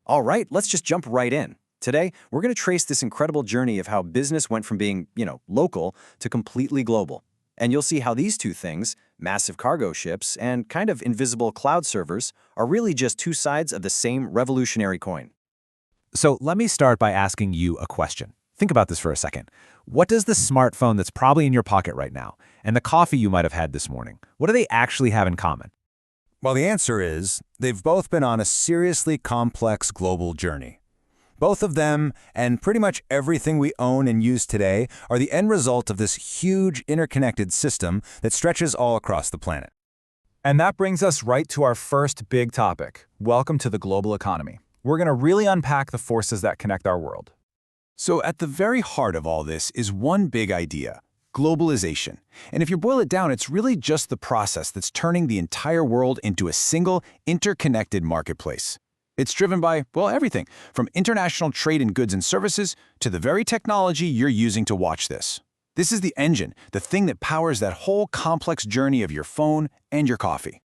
All right, let's just jump right in. Today, we're going to trace this incredible journey of how business went from being, local to completely global. And you'll see how these two things, massive cargo ships and kind of invisible cloud servers, are really just two sides of the same revolutionary coin. So let me start by asking you a question. Think about this for a second. What does the smartphone that's probably in your pocket right now and the coffee you might have had this morning, what do they actually have in common? Well, the answer is they've both been on a seriously complex global journey. Both of them, and pretty much everything we own and use today, are the end result of this huge interconnected system that stretches all across the planet. And that brings us right to our first big topic. Welcome to the global economy. We're going to really unpack the forces that connect our world. So at the very heart of all this is one big idea: globalization. And if you boil it down, it's really just the process that's turning the entire world into a single, interconnected marketplace. It's driven by, well, everything, from international trade in goods and services to the very technology you're using to watch this. This is the engine, the thing that powers that whole complex journey of your phone and your coffee.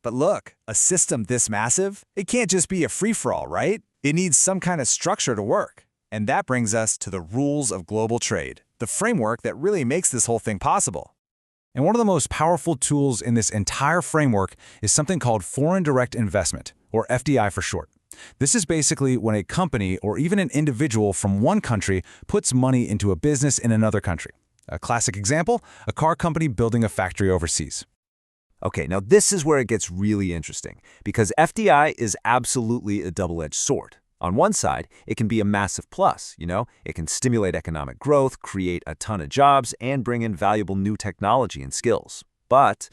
But look, a system this massive, it can't just be a free-for-all, right? It needs some kind of structure to work. And that brings us to the rules of global trade, the framework that really makes this whole thing possible. And one of the most powerful tools in this entire framework is something called foreign direct investment, or FDI for short. This is basically when a company or even an individual from one country puts money into a business in another country. A classic example, a car company building a factory overseas. Okay, now this is where it gets really interesting, because FDI is absolutely a double-edged sword. On one side, it can be a massive plus, It can stimulate economic growth, create a ton of jobs, and bring in valuable new technology and skills. But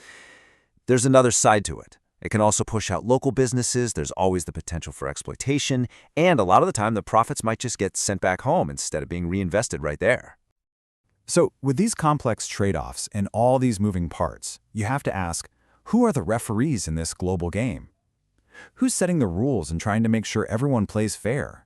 there's another side to it. It can also push out local businesses, there's always the potential for exploitation, and a lot of the time the profits might just get sent back home instead of being reinvested right there. So with these complex trade-offs and all these moving parts, you have to ask, who are the referees in this global game? Who's setting the rules and trying to make sure everyone plays fair?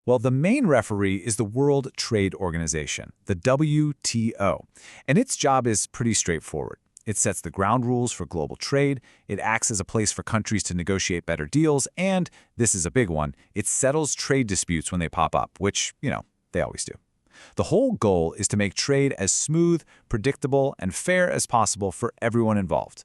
Well, the main referee is the World Trade Organization, the WTO, and its job is pretty straightforward. It sets the ground rules for global trade, it acts as a place for countries to negotiate better deals, and, this is a big one, it settles trade disputes when they pop up, which, they always do. The whole goal is to make trade as smooth, predictable, and fair as possible for everyone involved.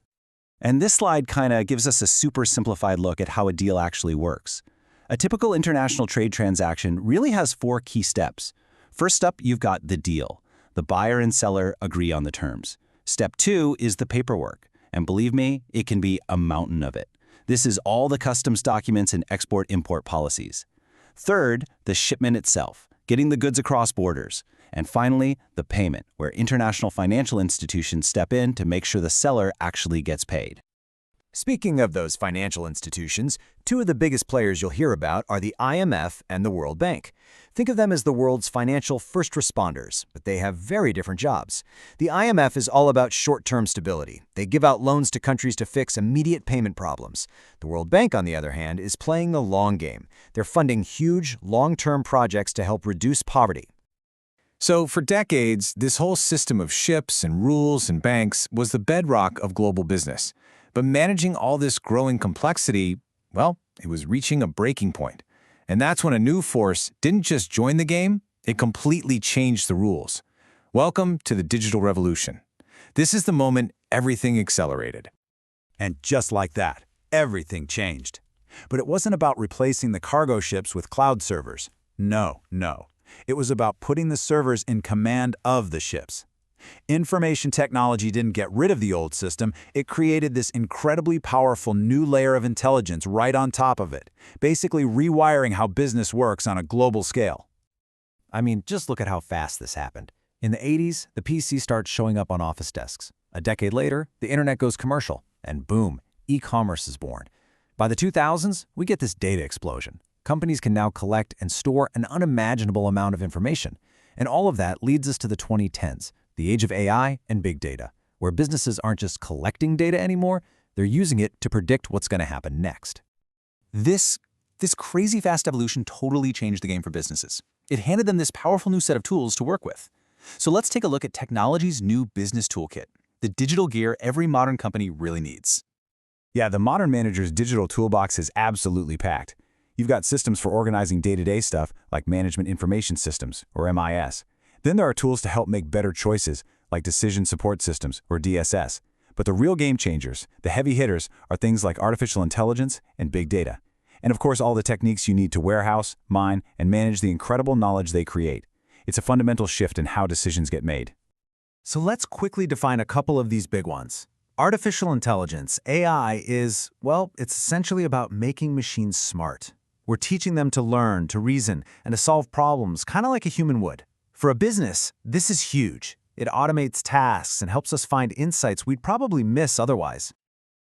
And this slide kind of gives us a super simplified look at how a deal actually works. A typical international trade transaction really has 4 key steps. First up, you've got the deal. The buyer and seller agree on the terms. Step 2 is the paperwork. And believe me, it can be a mountain of it. This is all the customs documents and export-import policies. Third, the shipment itself, getting the goods across borders. And finally, the payment, where international financial institutions step in to make sure the seller actually gets paid. Speaking of those financial institutions, 2 of the biggest players you'll hear about are the IMF and the World Bank. Think of them as the world's financial first responders, but they have very different jobs. The IMF is all about short-term stability. They give out loans to countries to fix immediate payment problems. The World Bank, on the other hand, is playing the long game. They're funding huge, long-term projects to help reduce poverty. So for decades, this whole system of ships and rules and banks was the bedrock of global business. But managing all this growing complexity, well, it was reaching a breaking point. And that's when a new force didn't just join the game, it completely changed the rules. Welcome to the digital revolution. This is the moment everything accelerated. And just like that, everything changed. But it wasn't about replacing the cargo ships with cloud servers. No. It was about putting the servers in command of the ships. Information technology didn't get rid of the old system, it created this incredibly powerful new layer of intelligence right on top of it, basically rewiring how business works on a global scale. I mean, just look at how fast this happened. In the 80s, the PC starts showing up on office desks. A decade later, the internet goes commercial, and boom, e-commerce is born. By the 2000s, we get this data explosion. Companies can now collect and store an unimaginable amount of information. And all of that leads us to the 2010s, the age of AI and big data, where businesses aren't just collecting data anymore, they're using it to predict what's going to happen next. This crazy fast evolution totally changed the game for businesses. It handed them this powerful new set of tools to work with. So let's take a look at technology's new business toolkit, the digital gear every modern company really needs. Yeah, the modern manager's digital toolbox is absolutely packed. You've got systems for organizing day-to-day stuff like Management Information Systems, or MIS. Then there are tools to help make better choices like Decision Support Systems, or DSS. But the real game changers, the heavy hitters, are things like artificial intelligence and big data. And of course, all the techniques you need to warehouse, mine, and manage the incredible knowledge they create. It's a fundamental shift in how decisions get made. So let's quickly define a couple of these big ones. Artificial intelligence, AI, is, well, it's essentially about making machines smart. We're teaching them to learn, to reason, and to solve problems, kind of like a human would. For a business, this is huge. It automates tasks and helps us find insights we'd probably miss otherwise.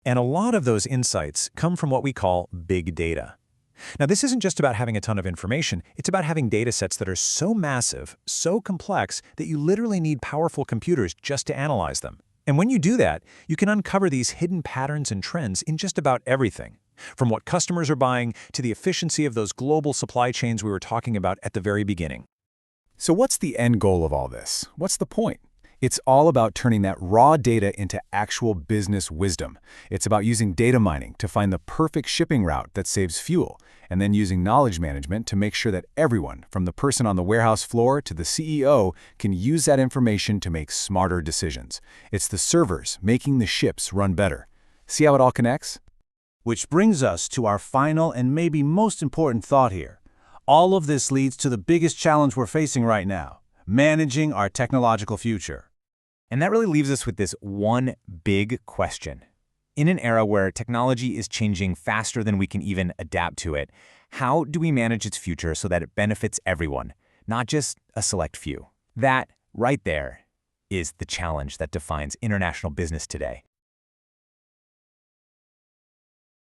And a lot of those insights come from what we call big data. Now, this isn't just about having a ton of information, it's about having data sets that are so massive, so complex, that you literally need powerful computers just to analyze them. And when you do that, you can uncover these hidden patterns and trends in just about everything, from what customers are buying to the efficiency of those global supply chains we were talking about at the very beginning. So what's the end goal of all this? What's the point? It's all about turning that raw data into actual business wisdom. It's about using data mining to find the perfect shipping route that saves fuel, and then using knowledge management to make sure that everyone, from the person on the warehouse floor to the CEO, can use that information to make smarter decisions. It's the servers making the ships run better. See how it all connects? Which brings us to our final and maybe most important thought here. All of this leads to the biggest challenge we're facing right now: managing our technological future. And that really leaves us with this one big question. In an era where technology is changing faster than we can even adapt to it, how do we manage its future so that it benefits everyone, not just a select few? That, right there, is the challenge that defines international business today.